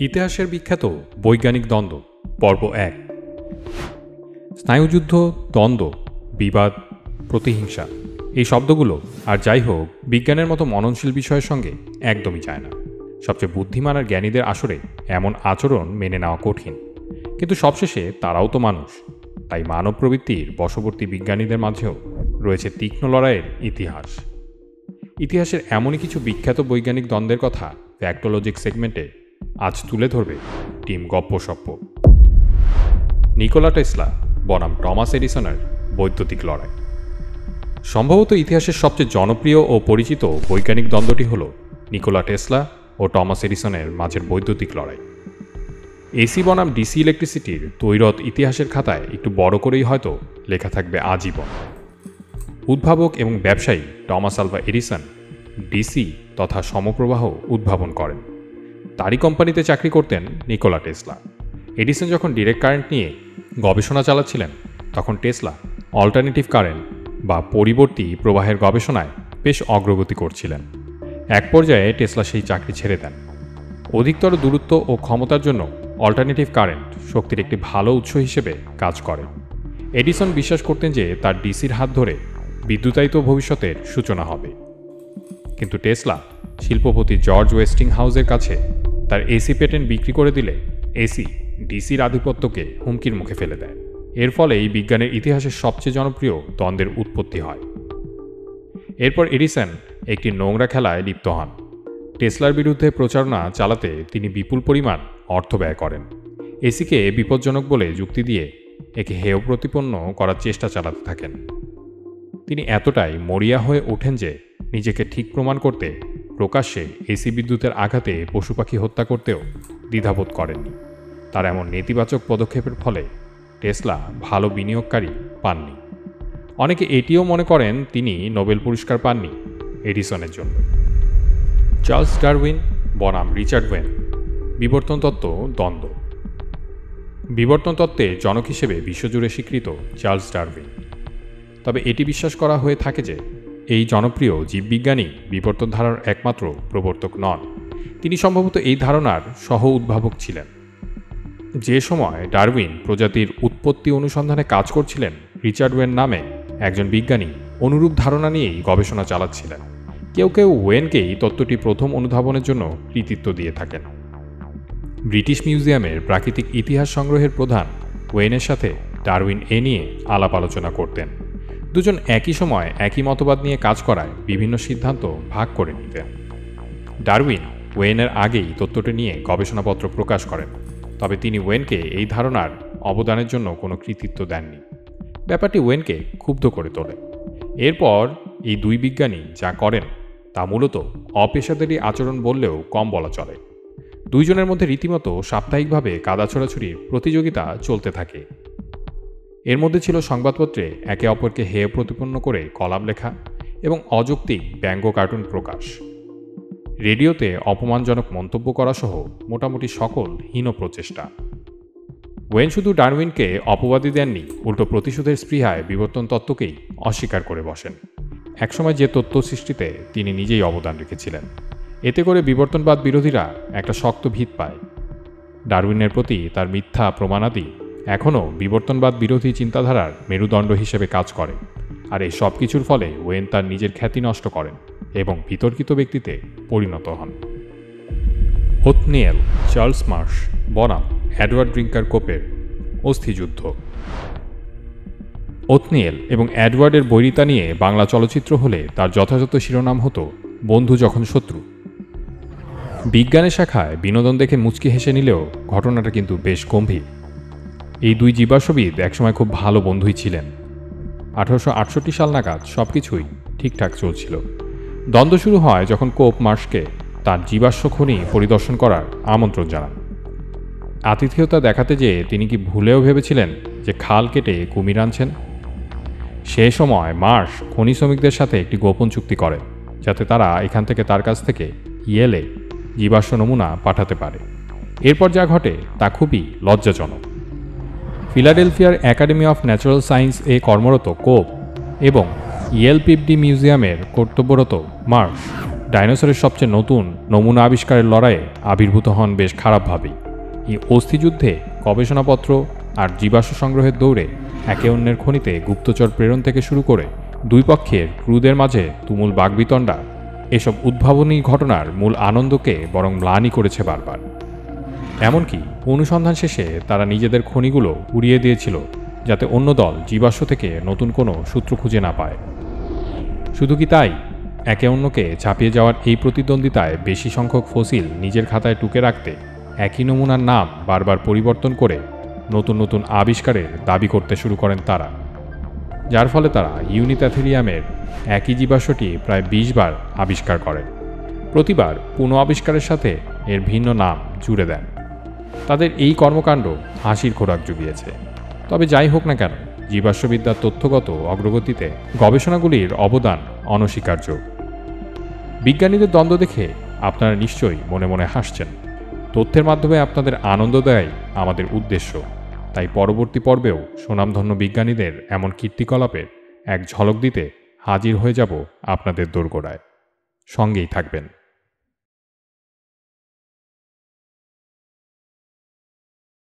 ইতিহাসের বিখ্যাত বৈজ্ঞানিক দ্বন্দ্ব পর্ব ১। স্নায়ুযুদ্ধ, দ্বন্দ্ব, বিবাদ, প্রতিহিংসা এই শব্দগুলো আর যাই হোক বিজ্ঞানের মতো মননশীল বিষয়ের সঙ্গে একদমই যায় না। সবচেয়ে বুদ্ধিমান আর জ্ঞানীদের আসরে এমন আচরণ মেনে নেওয়া কঠিন, কিন্তু সবশেষে তারাও তো মানুষ। তাই মানব প্রবৃত্তির বশবর্তী বিজ্ঞানীদের মাঝেও রয়েছে তীক্ষ্ণ লড়াইয়ের ইতিহাস। ইতিহাসের এমনই কিছু বিখ্যাত বৈজ্ঞানিক দ্বন্দ্বের কথা ফ্যাক্টোলজিক সেগমেন্টে আজ তুলে ধরবে টিম গপ্পসপ্প। নিকোলা টেসলা বনাম টমাস এডিসনের বৈদ্যুতিক লড়াই। সম্ভবত ইতিহাসের সবচেয়ে জনপ্রিয় ও পরিচিত বৈজ্ঞানিক দ্বন্দ্বটি হল নিকোলা টেসলা ও টমাস এডিসনের মাঝের বৈদ্যুতিক লড়াই। এসি বনাম ডিসি ইলেকট্রিসিটির তৈরত ইতিহাসের খাতায় একটু বড় করেই হয়তো লেখা থাকবে আজীবন। উদ্ভাবক এবং ব্যবসায়ী টমাস আলভা এডিসন ডিসি তথা সমপ্রবাহ উদ্ভাবন করেন। তারই কোম্পানিতে চাকরি করতেন নিকোলা টেসলা। এডিসন যখন ডিরেক্ট কারেন্ট নিয়ে গবেষণা চালাচ্ছিলেন তখন টেসলা অল্টারনেটিভ কারেন্ট বা পরিবর্তী প্রবাহের গবেষণায় বেশ অগ্রগতি করছিলেন। এক পর্যায়ে টেসলা সেই চাকরি ছেড়ে দেন। অধিকতর দূরত্ব ও ক্ষমতার জন্য অল্টারনেটিভ কারেন্ট শক্তির একটি ভালো উৎস হিসেবে কাজ করে। এডিসন বিশ্বাস করতেন যে তার ডিসির হাত ধরে বিদ্যুতায়িত ভবিষ্যতের সূচনা হবে। কিন্তু টেসলা শিল্পপতি জর্জ ওয়েস্টিং হাউসের কাছে তার এসি পেটেন্ট বিক্রি করে দিলে এসি ডিসির আধিপত্যকে হুমকির মুখে ফেলে দেয়। এর ফলে এই বিজ্ঞানের ইতিহাসের সবচেয়ে জনপ্রিয় দ্বন্দ্বের উৎপত্তি হয়। এরপর এডিসন একটি নোংরা খেলায় লিপ্ত হন। টেসলার বিরুদ্ধে প্রচারণা চালাতে তিনি বিপুল পরিমাণ অর্থ ব্যয় করেন। এসিকে বিপজ্জনক বলে যুক্তি দিয়ে একে হেয় প্রতিপন্ন করার চেষ্টা চালাতে থাকেন। তিনি এতটাই মরিয়া হয়ে ওঠেন যে নিজেকে ঠিক প্রমাণ করতে প্রকাশ্যে এসি বিদ্যুতের আঘাতে পশু পাখি হত্যা করতেও দ্বিধাবোধ করেননি। তার এমন নেতিবাচক পদক্ষেপের ফলে টেসলা ভালো বিনিয়োগকারী পাননি। অনেকে এটিও মনে করেন তিনি নোবেল পুরস্কার পাননি এডিসনের জন্য। চার্লস ডারউইন বনাম রিচার্ড ওয়েন বিবর্তন তত্ত্ব দ্বন্দ্ব। বিবর্তন তত্ত্বের জনক হিসেবে বিশ্বজুড়ে স্বীকৃত চার্লস ডারউইন। তবে এটি বিশ্বাস করা হয়ে থাকে যে এই জনপ্রিয় জীববিজ্ঞানী বিবর্তন ধারার একমাত্র প্রবর্তক নন, তিনি সম্ভবত এই ধারণার সহ উদ্ভাবক ছিলেন। যে সময় ডারউইন প্রজাতির উৎপত্তি অনুসন্ধানে কাজ করছিলেন, রিচার্ড ওয়েন নামে একজন বিজ্ঞানী অনুরূপ ধারণা নিয়েই গবেষণা চালাচ্ছিলেন। কেউ কেউ ওয়েনকেই তত্ত্বটি প্রথম অনুধাবনের জন্য কৃতিত্ব দিয়ে থাকেন। ব্রিটিশ মিউজিয়ামের প্রাকৃতিক ইতিহাস সংগ্রহের প্রধান ওয়েনের সাথে ডারউইন এ নিয়ে আলাপ আলোচনা করতেন। দুজন একই সময় একই মতবাদ নিয়ে কাজ করায় বিভিন্ন সিদ্ধান্ত ভাগ করে নিতেন। ডারউইন ওয়েনের আগেই তত্ত্বটি নিয়ে গবেষণাপত্র প্রকাশ করেন, তবে তিনি ওয়েনকে এই ধারণার অবদানের জন্য কোনো কৃতিত্ব দেননি। ব্যাপারটি ওয়েনকে ক্ষুব্ধ করে তোলে। এরপর এই দুই বিজ্ঞানী যা করেন তা মূলত অপেশাদারী আচরণ বললেও কম বলা চলে। দুইজনের মধ্যে রীতিমতো সাপ্তাহিকভাবে কাদা ছোড়াছুড়ির প্রতিযোগিতা চলতে থাকে। এর মধ্যে ছিল সংবাদপত্রে একে অপরকে হেয় প্রতিপন্ন করে কলাম লেখা এবং অযৌক্তিক ব্যঙ্গ কার্টুন প্রকাশ। রেডিওতে অপমানজনক মন্তব্য করা সহ মোটামুটি সকল হীন প্রচেষ্টা। ওয়েন শুধু ডারউইনকে অপবাদী দেননি, উল্টো প্রতিশোধের স্পৃহায় বিবর্তন তত্ত্বকেই অস্বীকার করে বসেন। একসময় যে তত্ত্ব সৃষ্টিতে তিনি নিজেই অবদান রেখেছিলেন। এতে করে বিবর্তনবাদ বিরোধীরা একটা শক্ত ভিত পায়। ডারউইনের প্রতি তার মিথ্যা প্রমাণাদি এখনও বিবর্তনবাদ বিরোধী চিন্তাধারার মেরুদণ্ড হিসেবে কাজ করে। আর এই সব কিছুর ফলে ওয়েন তার নিজের খ্যাতি নষ্ট করেন এবং বিতর্কিত ব্যক্তিতে পরিণত হন। ওথনিয়েল চার্লস মার্শ বনাম এডওয়ার্ড ড্রিঙ্কার কোপের অস্থিযুদ্ধ। ওথনিয়েল এবং এডওয়ার্ডের বৈরিতা নিয়ে বাংলা চলচ্চিত্র হলে তার যথাযথ শিরোনাম হতো বন্ধু যখন শত্রু। বিজ্ঞানের শাখায় বিনোদন দেখে মুচকি হেসে নিলেও ঘটনাটা কিন্তু বেশ গম্ভীর। এই দুই জীবাশ্মবিদ একসময় খুব ভালো বন্ধুই ছিলেন। 1868 সাল নাগাদ সব কিছুই ঠিকঠাক চলছিল। দ্বন্দ্ব শুরু হয় যখন কোপ মার্শকে তার জীবাশ্ম খনি পরিদর্শন করার আমন্ত্রণ জানান। আতিথেয়তা দেখাতে যেয়ে তিনি কি ভুলেও ভেবেছিলেন যে খাল কেটে কুমির আনছেন? সে সময় মার্শ খনি শ্রমিকদের সাথে একটি গোপন চুক্তি করেন যাতে তারা এখান থেকে তার কাছ থেকে ইয়েলে জীবাশ্ম নমুনা পাঠাতে পারে। এরপর যা ঘটে তা খুবই লজ্জাজনক। ফিলাডেলফিয়ার একাডেমি অফ ন্যাচারাল সায়েন্স এ কর্মরত কোপ এবং ইয়েল পিবডি মিউজিয়ামের কর্তব্যরত মার্শ ডাইনোসরের সবচেয়ে নতুন নমুনা আবিষ্কারের লড়াইয়ে আবির্ভূত হন বেশ খারাপভাবেই। এই অস্থিযুদ্ধে গবেষণাপত্র আর জীবাশ্ম সংগ্রহের দৌড়ে একে অন্যের খনিতে গুপ্তচর প্রেরণ থেকে শুরু করে দুই পক্ষের ক্রুদের মাঝে তুমুল বাগবিতণ্ডা এসব উদ্ভাবনী ঘটনার মূল আনন্দকে বরং ম্লানি করেছে বারবার। এমনকি অনুসন্ধান শেষে তারা নিজেদের খনিগুলো উড়িয়ে দিয়েছিল যাতে অন্য দল জীবাশ্ম থেকে নতুন কোনো সূত্র খুঁজে না পায়। শুধু কি তাই, একে অন্যকে ছাপিয়ে যাওয়ার এই প্রতিদ্বন্দ্বিতায় বেশি সংখ্যক ফসিল নিজের খাতায় টুকে রাখতে একই নমুনার নাম বারবার পরিবর্তন করে নতুন নতুন আবিষ্কারের দাবি করতে শুরু করেন তারা, যার ফলে তারা ইউনিপ্যাথেরিয়ামের একই জীবাশ্মটি প্রায় 20 বার আবিষ্কার করেন। প্রতিবার পুনঃ আবিষ্কারের সাথে এর ভিন্ন নাম জুড়ে দেন। তাদের এই কর্মকাণ্ড হাসির খোরাক জুগিয়েছে। তবে যাই হোক না কেন, জীবাশ্মবিদ্যার তথ্যগত অগ্রগতিতে গবেষণাগুলির অবদান অনস্বীকার্য। বিজ্ঞানীদের দ্বন্দ্ব দেখে আপনারা নিশ্চয়ই মনে মনে হাসছেন। তথ্যের মাধ্যমে আপনাদের আনন্দ দেয় আমাদের উদ্দেশ্য। তাই পরবর্তী পর্বেও সুনামধন্য বিজ্ঞানীদের এমন কীর্তিকলাপের এক ঝলক দিতে হাজির হয়ে যাব আপনাদের দোরগোড়ায়। সঙ্গেই থাকবেন।